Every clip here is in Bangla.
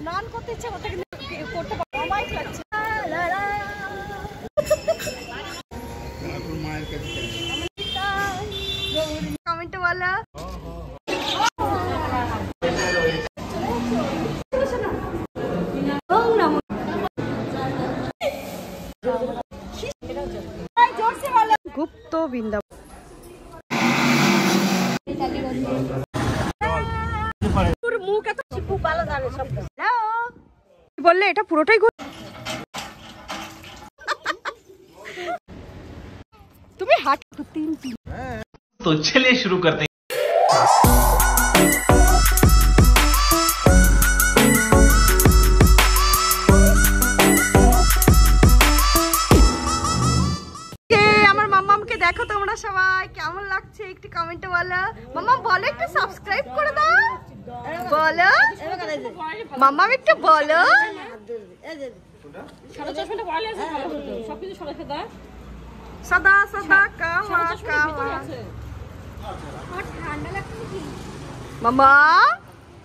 স্নান করতে ইচ্ছে করতে কিন্তু করতে পারবো, অমায়িক লাগছে। কমেন্টে বলো গুপ্ত বৃন্দাবন। মুখ এত খুব ভালো জানে সব। বললে এটা পুরোটাই তুমি হাট 3 तो चलिए शुरू करते हैं। আমার মাম্মামকে দেখো তোমরা সবাই, কেমন লাগছে একটু কমেন্টে বলো। মাম্মাম বলো একটু সাবস্ক্রাইব করে দাও, বলো মাম্মাম একটু বলো। সাদা সাদা কাওয়া কাওয়া। মামা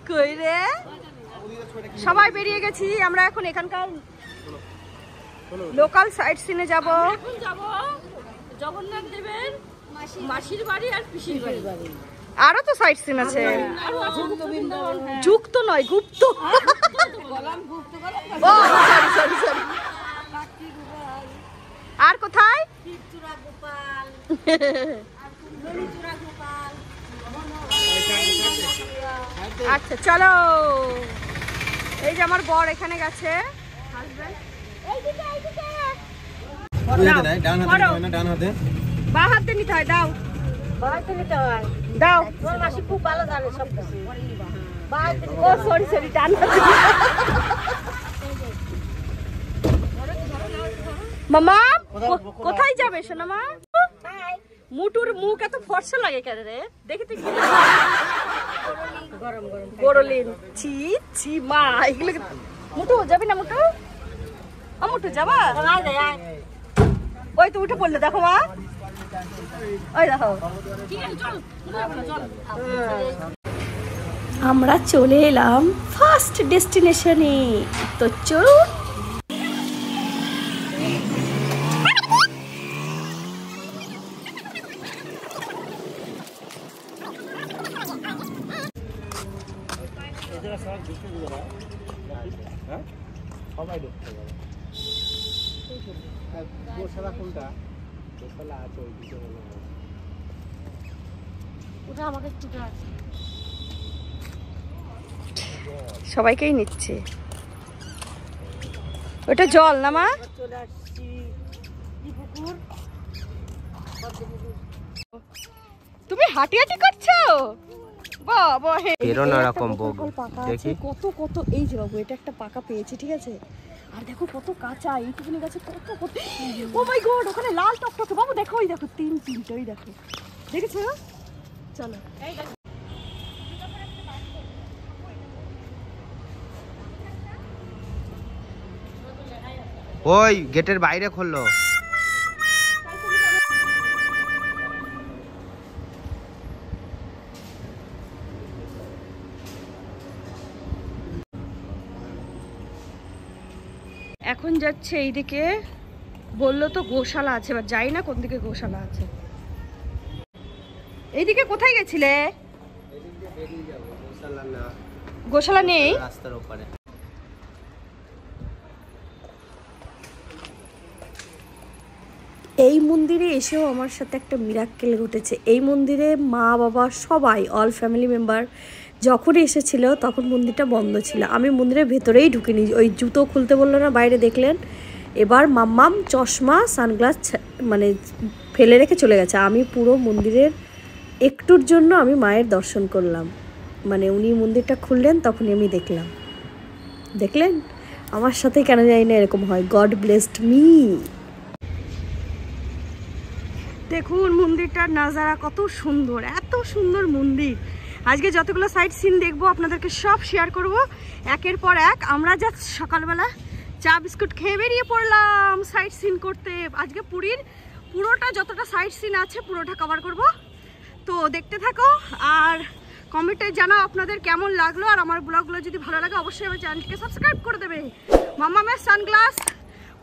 কই রে? সবাই বেরিয়ে গেছি আমরা এখন এখানকার লোকাল সাইট সিনে যাব। এখন যাব জগন্নাথ দেবের মাসির বাড়ি আর পিসির বাড়ি। আরো তো সাইট সিন আছে, যুক্ত নয় গুপ্ত। আর কোথায়? আচ্ছা চলো, এই যে আমার বর এখানে গেছে। বা হাতে নিতে হয়, দাও দাও। মাসি খুব ভালো জানে সব। ও সরি সরি, টান মামা কোথায় যাবে সোনা মা? মুটুর মুখ এত ফর্সা লাগে কেন রে? দেখি তুই গরলিন ছি ছি মা, এগুলো মুটু যাবি না? মুটু মুটু যাবা? ওই তো উঠে পড়লে, দেখো মা, ওই দেখো। আমরা চলে এলাম ফার্স্ট ডেস্টিনেশনে, তো চলুন। সবাই ঢুকতে পারে। গোশালা কোনটা? গোশালা আছে ওই দিকে। ওটা আমাকে একটু আছে, সবাইকেই নিচ্ছে। ওটা জল না মা? চলে আসছি পুকুর। তুমি হাঁটি হাঁটি করছো? বাবা হে, দেখি কত কত। এই যে বাবু, এটা একটা পাকা পেয়েছি, ঠিক আছে? আর দেখো কত কাঁচা, এইটুকুনি গাছে কত কত। ও মাই গড, ওখানে লাল টকটকে বাবু, দেখো ওই দেখো, তিনটে ওই দেখো, দেখেছো? চলো ওই গেটের বাইরে খুললো। এখন যাচ্ছে এইদিকে, বললো তো গোশালা আছে, এবার যাই না কোন দিকে গোশালা আছে। এইদিকে কোথায় গেছিলে? গোশালা নেই রাস্তার ওপারে। এই মন্দিরে এসেও আমার সাথে একটা মিরাক্কেল ঘটেছে। এই মন্দিরে মা বাবা সবাই, অল ফ্যামিলি মেম্বার যখন এসেছিল তখন মন্দিরটা বন্ধ ছিল। আমি মন্দিরের ভেতরেই ঢুকিনি, ওই জুতো খুলতে বললো না, বাইরে দেখলেন। এবার মাম্মাম চশমা সানগ্লাস মানে ফেলে রেখে চলে গেছে। আমি পুরো মন্দিরের একটুর জন্য আমি মায়ের দর্শন করলাম, মানে উনি মন্দিরটা খুললেন তখনই আমি দেখলাম। দেখলেন আমার সাথে কেন জানি না এরকম হয়। God blessed me. দেখুন মন্দিরটার নাজারা কত সুন্দর, এত সুন্দর মন্দির। আজকে যতগুলো সাইট সিন দেখবো আপনাদেরকে সব শেয়ার করব একের পর এক। আমরা জাস্ট সকালবেলা চা বিস্কুট খেয়ে বেরিয়ে পড়লাম সাইট সিন করতে। আজকে পুরীর পুরোটা যতটা সাইট সিন আছে পুরোটা কভার করব, তো দেখতে থাকো। আর কমেন্টে জানাও আপনাদের কেমন লাগলো। আর আমার ব্লগগুলো যদি ভালো লাগে অবশ্যই আমার চ্যানেলটিকে সাবস্ক্রাইব করে দেবে। মামামের সানগ্লাস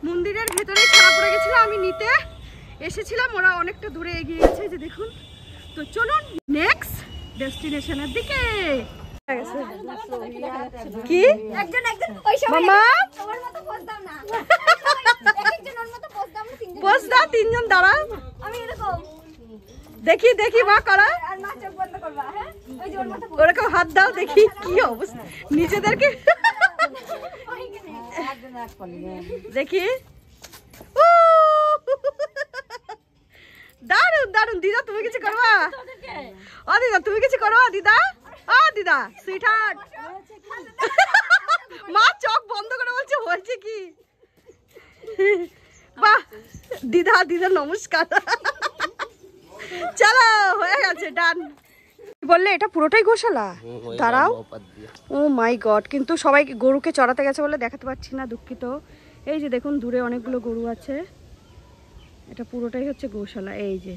মন্দিরের ভেতরেই ছাড়া পড়ে গেছিলো, আমি নিতে এসেছিলাম, ওরা অনেকটা দূরে এগিয়ে গেছে, যে দেখুন। তো চলুন নেক্সট ডেস্টিনেশনের দিকে। কি মামা পোজ দাও, তিনজন দাঁড়াও, দেখি দেখি মা করা, ওরকম হাত দাও, দেখি কি অবস্থা নিজেদেরকে, দেখি। দারুন দারুন। দিদা তুমি কিছু করবা? ও দিদা তুমি কিছু করবা? দিদা ও দিদা সুইটহার্ট। মা চোখ বন্ধ করে বলছে হয়েছে কি। বাহ দিদা, দিদা নমস্কার। চলো হয়ে গেছে, ডান। বললে এটা পুরোটাই গোশালা? দাঁড়াও, ও মাই গড। কিন্তু সবাই গরুকে চড়াতে গেছে বলে দেখাতে পারছি না, দুঃখিত। এই যে দেখুন দূরে অনেকগুলো গরু আছে, এটা পুরোটাই হচ্ছে গোশালা। এই যে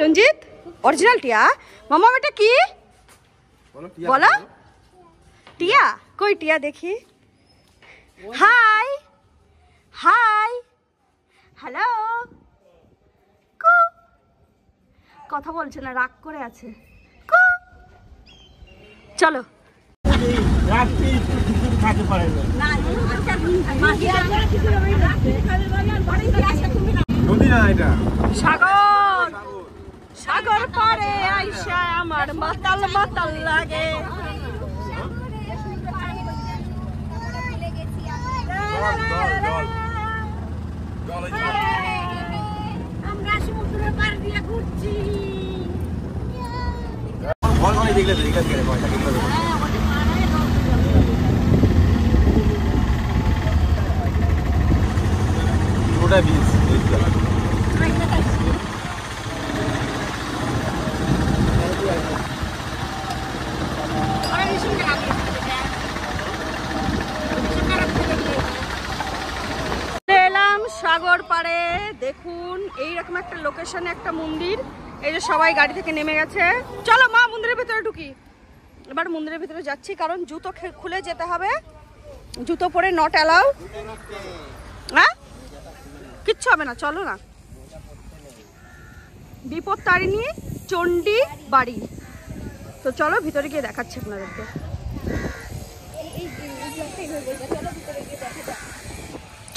রঞ্জিত অরিজিনাল টিয়া। মামা এটা কি বলো? টিয়া কই? টিয়া দেখি। High hi hello. কথা বলছে না, রাগ করে আছে। চলো সাগর, সাগর পারে আইসা আমার মাতাল মাতাল লাগে। আমরা সমুদ্রের পাড় দিয়ে ঘুরছি। সাগর পাড়ে দেখুন এইরকম একটা লোকেশনে একটা মন্দির। এই যে সবাই গাড়ি থেকে নেমে গেছে, চলো মা মন্দিরের ভিতরে ঢুকি। এবার মন্দিরের ভিতরে যাচ্ছি, কারণ জুতো খুলে যেতে হবে, জুতো পরে নট অ্যালাউ। হ্যাঁ কিচ্ছু হবে না, চলো না। বিপত্তারিণী চণ্ডী বাড়ি। তো চলো ভিতরে গিয়ে দেখাচ্ছি আপনাদেরকে।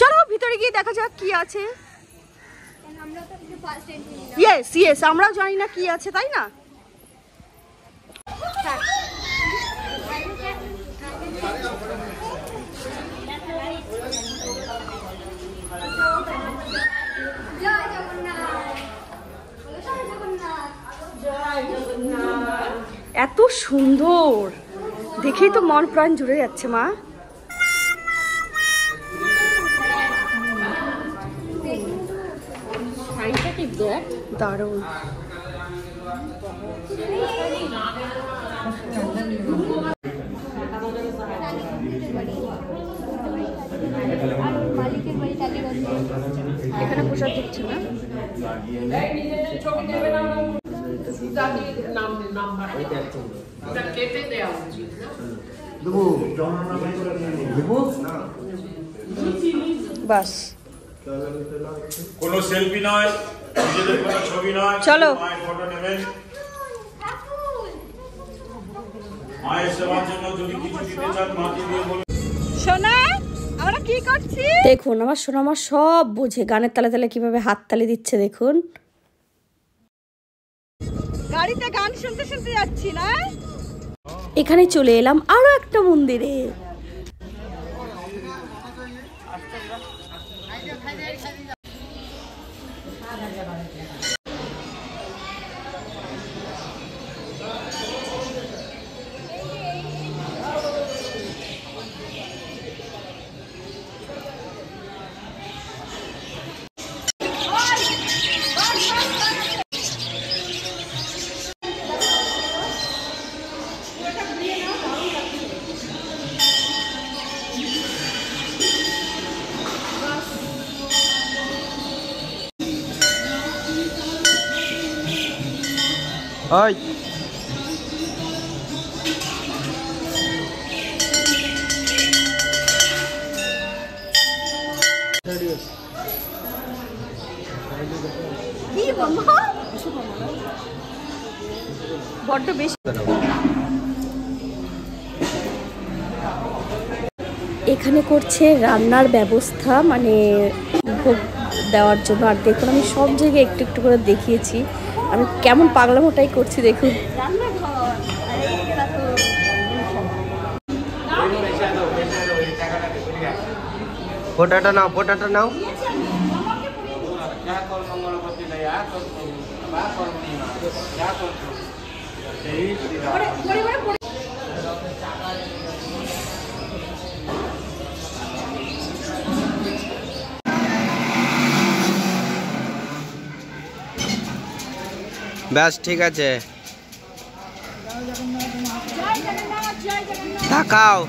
চলো ভিতরে গিয়ে দেখা যাক কি আছে। ইয়েস ইয়েস, আমরাও জানি না কি আছে, তাই না? এত সুন্দর দেখেই তো মন প্রাণ জুড়ে যাচ্ছে মা। দারুণ। এখানে প্রসাদ দিচ্ছে না। বাস কোনো সেলফি নয়, নিজেদের কোনো ছবি নয়, চলো মায়ের ফটো নেবেন। মায়ের সেবার জন্য যদি কিছু দিতে চান মাটি দিয়ে বলুন। সোনা আমরা কি করছি দেখুন। আমার সোনা আমার সব বুঝে, গানের তালে তালে কিভাবে হাত তালি দিচ্ছে দেখুন। গাড়িতে গান শুনতে শুনতে যাচ্ছি না। এখানে চলে এলাম আরো একটা মন্দিরে। ওই কি মামা বড্ড বেশি। এখানে করছে রান্নার ব্যবস্থা, মানে ভোগ দেওয়ার জন্য। আর দেখুন আমি সব জায়গায় একটু একটু করে দেখিয়েছি আমি কেমন পাগলামোটাই করছি। দেখুন ফোটাটা নাও, ফোটাটা নাও। ব্যাস ঠিক আছে, তাকাও।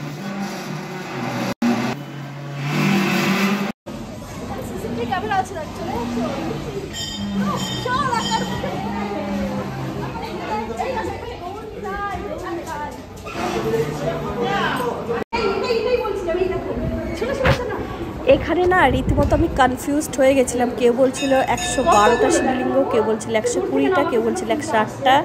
এখানে না রীতিমতো আমি কনফিউজড হয়ে গেছিলাম। কেউ বলছিল 112টা শিবলিঙ্গ, কেউ বলছিল 120টা, কেউ বলছিল 108টা।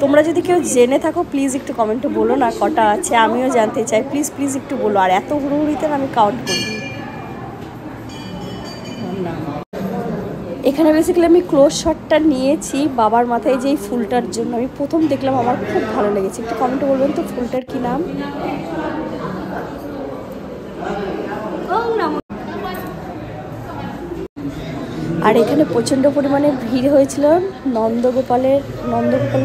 তোমরা যদি কেউ জেনে থাকো প্লিজ একটু কমেন্টে বলো না কটা আছে, আমিও জানতে চাই। প্লিজ প্লিজ একটু বলো। আর এত হুড়োহুড়িতে আমি কাউন্ট করি। এখানে বেসিক্যালি আমি ক্লোজ শটটা নিয়েছি বাবার মাথায় যে এই ফুলটার জন্য। আমি প্রথম দেখলাম, আমার খুব ভালো লেগেছে। একটু কমেন্টে বলবেন তো ফুলটার কি নাম। আর এখানে প্রচণ্ড পরিমাণে ভিড় হয়েছিল নন্দগোপাল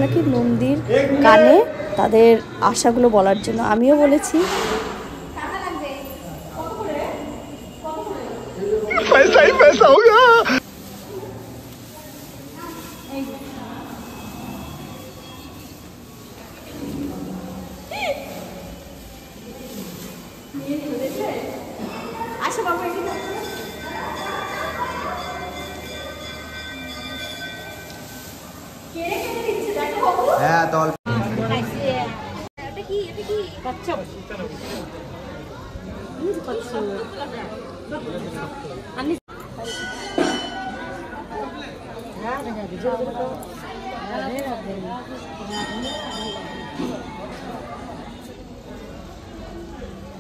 নাকি নন্দীর কানে তাদের আশাগুলো বলার জন্য। আমিও বলেছি। আশা বাবু হ্যাঁ তল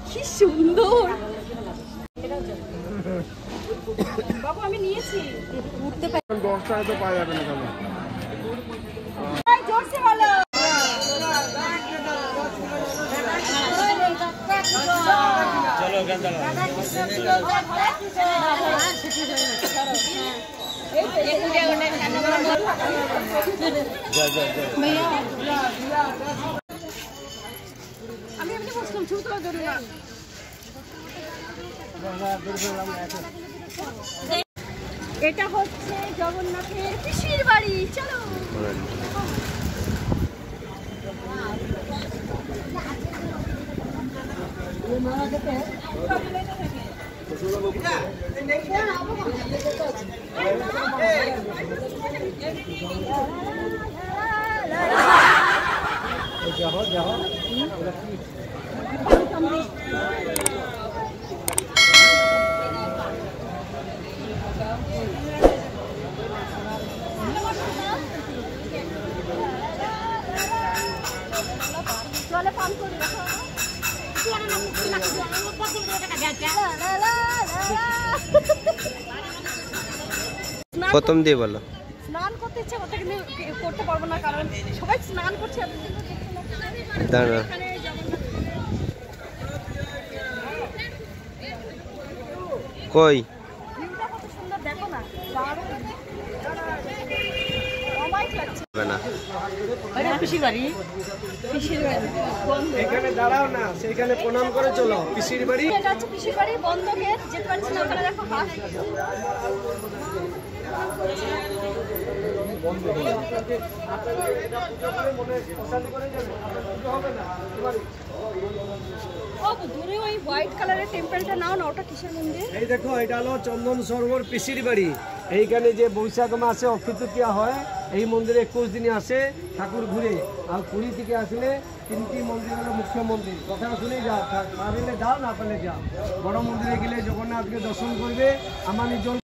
কি সুন্দর বাবু, আমি নিয়েছি। উঠতে পারি 10 টাকা তো পাওয়া যাবে না তাহলে। জোরসে বলো। চলো গান চালাও। আমি এমনি বসলাম, ছবি তোলা জরুরি না। এটা হচ্ছে জগন্নাথের পিসির বাড়ি। চলো জলে পান করে প্রথম দিয়ে বলো। স্নান করতে ইচ্ছে করতে কিন্তু করতে পারবো না, কারণ সবাই স্নান করছে। দাঁড়া কই কত সুন্দর দেখো না, অবাক লাগছে। না পিসির বাড়ি এখানে দাঁড়াও না, সেখানে প্রণাম করে চলো। পিসির বাড়ি, এটা হচ্ছে পিসির বাড়ি, বন্ধ গেট, যেতে পারছি না। ওখানে দেখো হাঁস। ও দূরে ওই হোয়াইট কালারের টেম্পলটা নাও না, ওটা কিসের মন্দির? এই দেখো এটা হলো চন্দন সরোবর পিসির বাড়ি। এইখানে যে বৈশাখ মাসে অক্ষয় তৃতীয়া হয়, এই মন্দিরে 21 দিনে আসে ঠাকুর ঘুরে। আর পুরী থেকে আসলে 3টি মন্দির হলো মুখ্য মন্দির, কথা শুনে যাও, পারলে যাও না পারলে যাও। বড় মন্দিরে গেলে জগন্নাথকে দর্শন করবে। আমার নিজল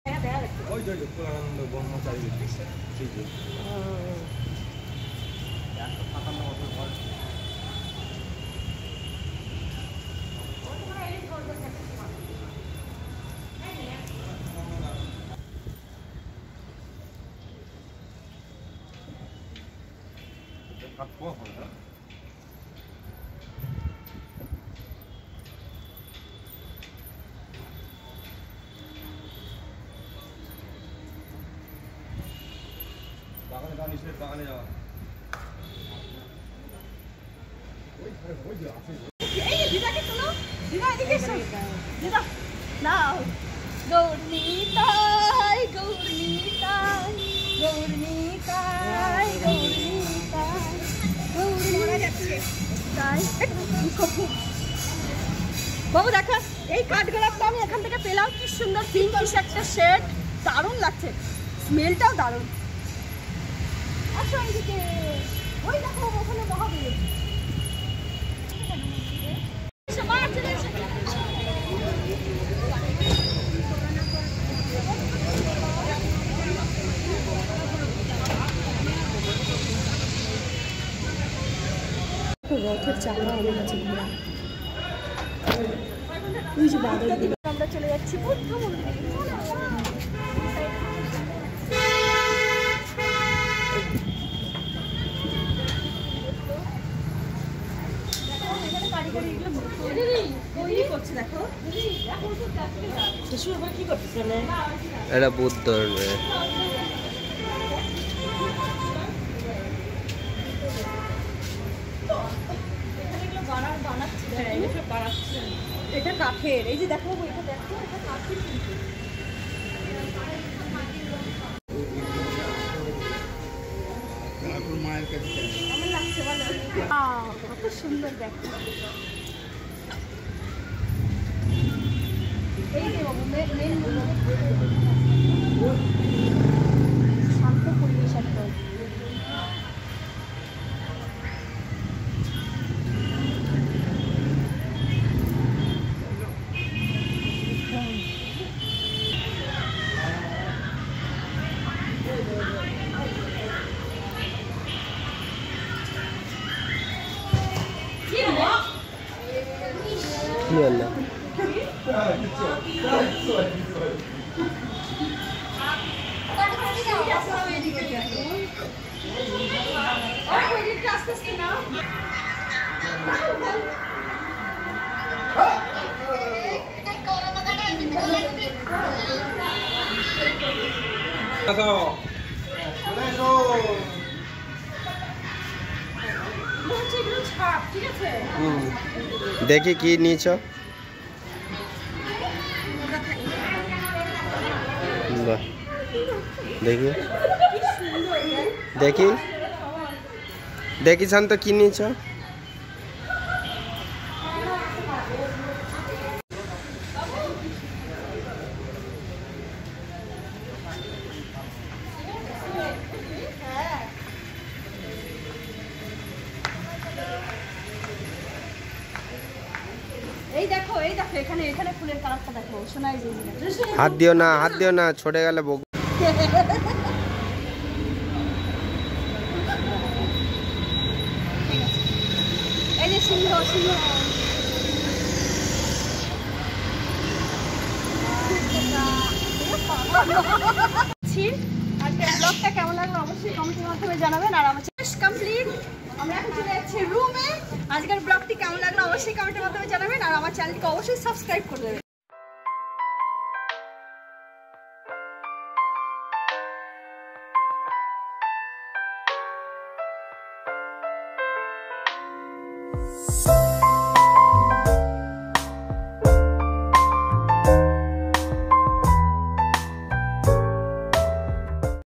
এই দিদাকে শোনো, দিদা এদিকে এসো, দিদা নাও। গৌরনীতাই গৌরনীতাই গৌরনীতাই গৌরনীতাই গৌরনীতাই। বাবু দেখো, এই কাঠগোলাপটা আমি এখান থেকে পেলাম, কি সুন্দর পিঙ্কিশ একটা শেড, দারুণ লাগছে, স্মেলটাও দারুণ। আসো এইদিকে, ওই দেখো ওখানে মহাবীর। রথের চাকা অনেক আছে ঘোরা। ওই যে বাদলগুলো। আমরা চলে যাচ্ছি বুদ্ধ মন্দিরে। এটা বুদ্ধ এটা কাঠের, এই যে দেখো এটা দেখো, এটা কাঠের কিন্তু। কেমন লাগছে বলো? কত সুন্দর দেখো। এই যে বাবু মেন শান্ত পরিবেশ একদম। কি হলো? দেখি কি নিয়েছ? বাহ, দেখি দেখি দেখি শান্ত কি নিয়েছ? এই দেখো এখানে এখানে ফুলের কালারটা দেখো, শোনাই যায়। হাত দিও না ছড়ে গেলে বক। এই যে সিংহ আজকের ব্লগটা কেমন লাগলো অবশ্যই কমেন্টের মাধ্যমে জানাবেন। আর আমার কমপ্লিট, আমরা এখন চলে যাচ্ছি রুমে। আজকের ব্লগটি কেমন লাগলো অবশ্যই কমেন্টের মাধ্যমে জানাবেন। আর আমার চ্যানেলকে অবশ্যই সাবস্ক্রাইব করে দেবেন।